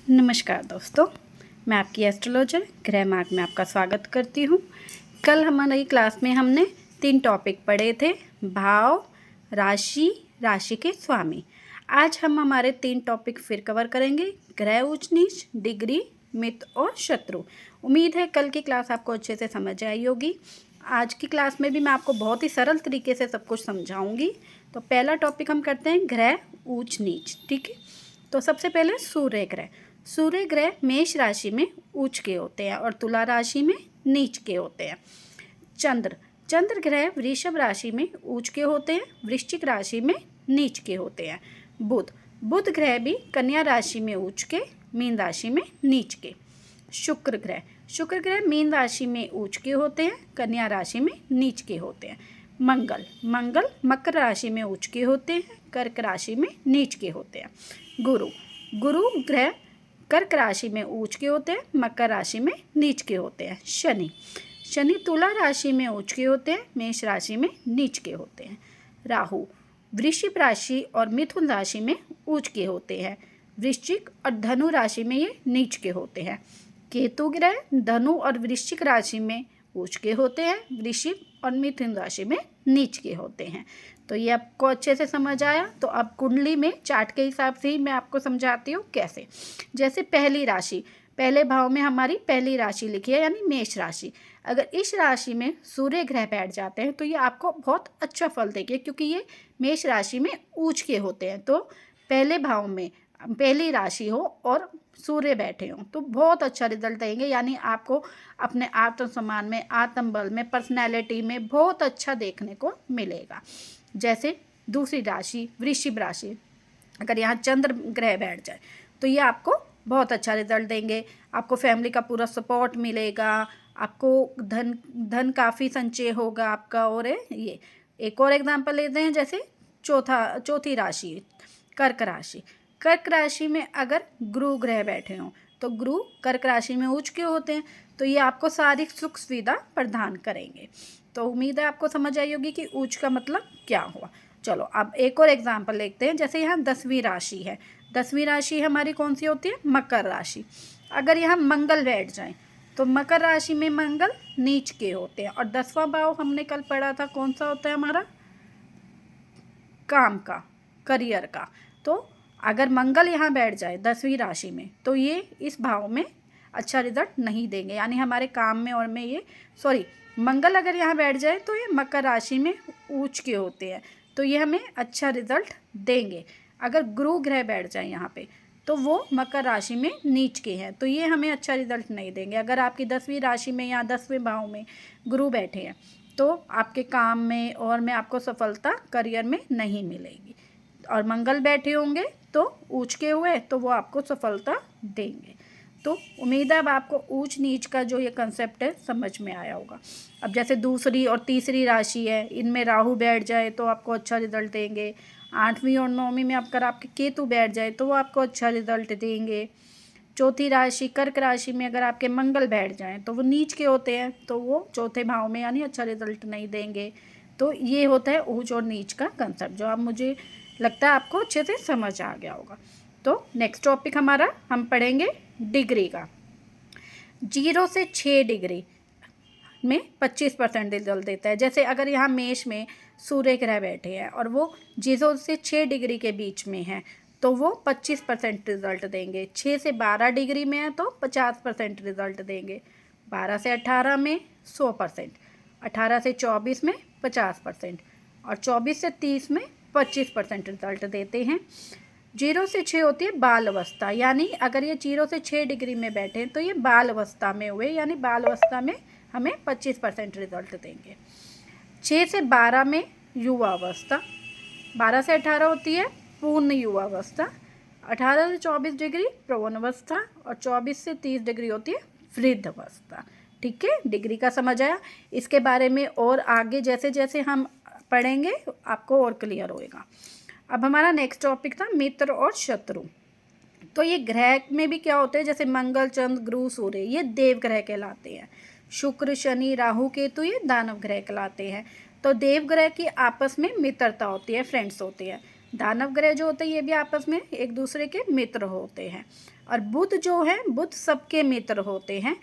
नमस्कार दोस्तों, मैं आपकी एस्ट्रोलॉजर ग्रह मार्ग में आपका स्वागत करती हूँ। कल हमारी क्लास में हमने 3 टॉपिक पढ़े थे, भाव, राशि, राशि के स्वामी। आज हम हमारे 3 टॉपिक फिर कवर करेंगे, ग्रह उच्च नीच, डिग्री, मित्र और शत्रु। उम्मीद है कल की क्लास आपको अच्छे से समझ आई होगी। आज की क्लास में भी मैं आपको बहुत ही सरल तरीके से सब कुछ समझाऊंगी। तो पहला टॉपिक हम करते हैं ग्रह उच्च नीच, ठीक है। तो सबसे पहले सूर्य ग्रह। सूर्य ग्रह मेष राशि में उच्च के होते हैं और तुला राशि में नीच के होते हैं। चंद्र ग्रह वृषभ राशि में उच्च के होते हैं, वृश्चिक राशि में नीच के होते हैं। बुध ग्रह भी कन्या राशि में उच्च के, मीन राशि में नीच के। शुक्र ग्रह मीन राशि में उच्च के होते हैं, कन्या राशि में नीच के होते हैं। मंगल मकर राशि में उच्च के होते हैं, कर्क राशि में नीच के होते हैं। गुरु ग्रह कर्क राशि में उच्च के होते हैं, मकर राशि में नीच के होते हैं। शनि तुला राशि में उच्च के होते हैं, मेष राशि में नीच के होते हैं। राहु वृश्चिक राशि और मिथुन राशि में उच्च के होते हैं, वृश्चिक और धनु राशि में ये नीच के होते हैं। केतु ग्रह धनु और वृश्चिक राशि में उच्च के होते हैं, वृश्चिक और मिथुन राशि में नीच के होते हैं। तो ये आपको अच्छे से समझ आया। तो अब कुंडली में चार्ट के हिसाब से ही मैं आपको समझाती हूँ कैसे। जैसे पहली राशि, पहले भाव में हमारी पहली राशि लिखी है यानी मेष राशि। अगर इस राशि में सूर्य ग्रह बैठ जाते हैं तो ये आपको बहुत अच्छा फल देंगे, क्योंकि ये मेष राशि में उच्च के होते हैं। तो पहले भाव में पहली राशि हो और सूर्य बैठे हों तो बहुत अच्छा रिजल्ट देंगे, यानी आपको अपने आत्मसम्मान में, आत्मबल में, पर्सनैलिटी में बहुत अच्छा देखने को मिलेगा। जैसे दूसरी राशि वृश्चिक राशि, अगर यहाँ चंद्र ग्रह बैठ जाए तो ये आपको बहुत अच्छा रिजल्ट देंगे। आपको फैमिली का पूरा सपोर्ट मिलेगा, आपको धन काफ़ी संचय होगा आपका। और ये एक और एग्जांपल लेते हैं, जैसे चौथी राशि कर्क राशि में अगर गुरु ग्रह बैठे हों तो गुरु कर्क राशि में उच्च के होते हैं, तो ये आपको सारी सुख सुविधा प्रदान करेंगे। तो उम्मीद है आपको समझ आई होगी कि उच्च का मतलब क्या हुआ। चलो अब एक और एग्जांपल लेते हैं। जैसे यहाँ 10वीं राशि है, 10वीं राशि हमारी कौन सी होती है? मकर राशि। अगर यहाँ मंगल बैठ जाए तो मकर राशि में मंगल नीच के होते हैं। और 10वां भाव हमने कल पढ़ा था, कौन सा होता है हमारा? काम का, करियर का। तो अगर मंगल यहाँ बैठ जाए 10वीं राशि में तो ये इस भाव में अच्छा रिजल्ट नहीं देंगे, यानी हमारे काम में और में ये मंगल अगर यहाँ बैठ जाए तो ये मकर राशि में उच्च के होते हैं, तो ये हमें अच्छा रिजल्ट देंगे। अगर गुरु ग्रह बैठ जाए यहाँ पे तो वो मकर राशि में नीच के हैं, तो ये हमें अच्छा रिजल्ट नहीं देंगे। अगर आपकी 10वीं राशि में या 10वें भाव में गुरु बैठे हैं तो आपके काम में और में आपको सफलता करियर में नहीं मिलेगी। और मंगल बैठे होंगे तो ऊंच के हुए तो वो आपको सफलता देंगे। तो उम्मीद है अब आपको ऊंच नीच का जो ये कंसेप्ट है समझ में आया होगा। अब जैसे दूसरी और तीसरी राशि है, इनमें राहु बैठ जाए तो आपको अच्छा रिजल्ट देंगे। 8वीं और 9वीं में अगर आपके केतु बैठ जाए तो वो आपको अच्छा रिजल्ट देंगे। चौथी राशि कर्क राशि में अगर आपके मंगल बैठ जाएं तो वो नीच के होते हैं, तो वो चौथे भाव में यानी अच्छा रिजल्ट नहीं देंगे। तो ये होता है ऊंच और नीच का कंसेप्ट, जो आप मुझे लगता है आपको अच्छे से समझ आ गया होगा। तो नेक्स्ट टॉपिक हमारा हम पढ़ेंगे डिग्री का। 0 से 6 डिग्री में 25% रिजल्ट देता है। जैसे अगर यहाँ मेष में सूर्य ग्रह बैठे हैं और वो 0 से 6 डिग्री के बीच में है तो वो 25% रिजल्ट देंगे। 6 से 12 डिग्री में है तो 50% रिजल्ट देंगे। 12 से 18 में 100%, 18 से 24 में 50% और 24 से 30 में 25% रिजल्ट देते हैं। 0 से 6 होती है बाल अवस्था, यानी अगर ये 0 से 6 डिग्री में बैठे तो ये बाल अवस्था में हुए, यानी बाल अवस्था में हमें 25% रिजल्ट देंगे। 6 से 12 में युवा अवस्था, 12 से 18 होती है पूर्ण युवा अवस्था, 18 से 24 डिग्री प्रौढ़ अवस्था और 24 से 30 डिग्री होती है वृद्ध अवस्था। ठीक है, डिग्री का समझ आया। इसके बारे में और आगे जैसे जैसे हम पढ़ेंगे आपको और क्लियर होएगा। अब हमारा नेक्स्ट टॉपिक था मित्र और शत्रु। तो ये ग्रह में भी क्या होते हैं, जैसे मंगल चंद्र गुरु सूर्य ये देव ग्रह कहलाते हैं। शुक्र शनि राहु केतु ये दानव ग्रह कहलाते हैं। तो देव ग्रह की आपस में मित्रता होती है, फ्रेंड्स होते हैं। दानव ग्रह जो होते हैं ये भी आपस में एक दूसरे के मित्र होते हैं। और बुध जो है, बुध सबके मित्र होते हैं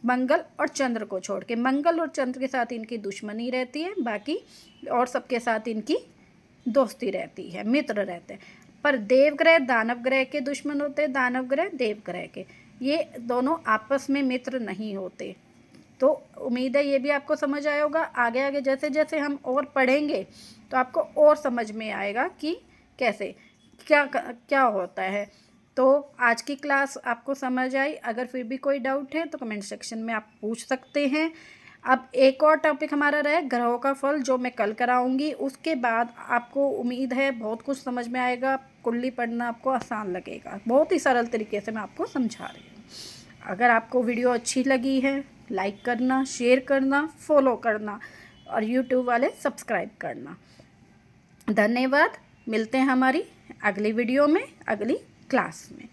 मंगल और चंद्र को छोड़ के। मंगल और चंद्र के साथ इनकी दुश्मनी रहती है, बाकी और सबके साथ इनकी दोस्ती रहती है, मित्र रहते हैं। पर देवग्रह दानव ग्रह के दुश्मन होते हैं, दानव ग्रह देव ग्रह के, ये दोनों आपस में मित्र नहीं होते। तो उम्मीद है ये भी आपको समझ आया होगा। आगे आगे जैसे जैसे हम और पढ़ेंगे तो आपको और समझ में आएगा कि कैसे क्या क्या होता है। तो आज की क्लास आपको समझ आई। अगर फिर भी कोई डाउट है तो कमेंट सेक्शन में आप पूछ सकते हैं। अब एक और टॉपिक हमारा रहे ग्रहों का फल, जो मैं कल कराऊंगी। उसके बाद आपको उम्मीद है बहुत कुछ समझ में आएगा, कुंडली पढ़ना आपको आसान लगेगा। बहुत ही सरल तरीके से मैं आपको समझा रही हूँ। अगर आपको वीडियो अच्छी लगी है, लाइक करना, शेयर करना, फॉलो करना और यूट्यूब वाले सब्सक्राइब करना। धन्यवाद। मिलते हैं हमारी अगली वीडियो में, अगली क्लास में।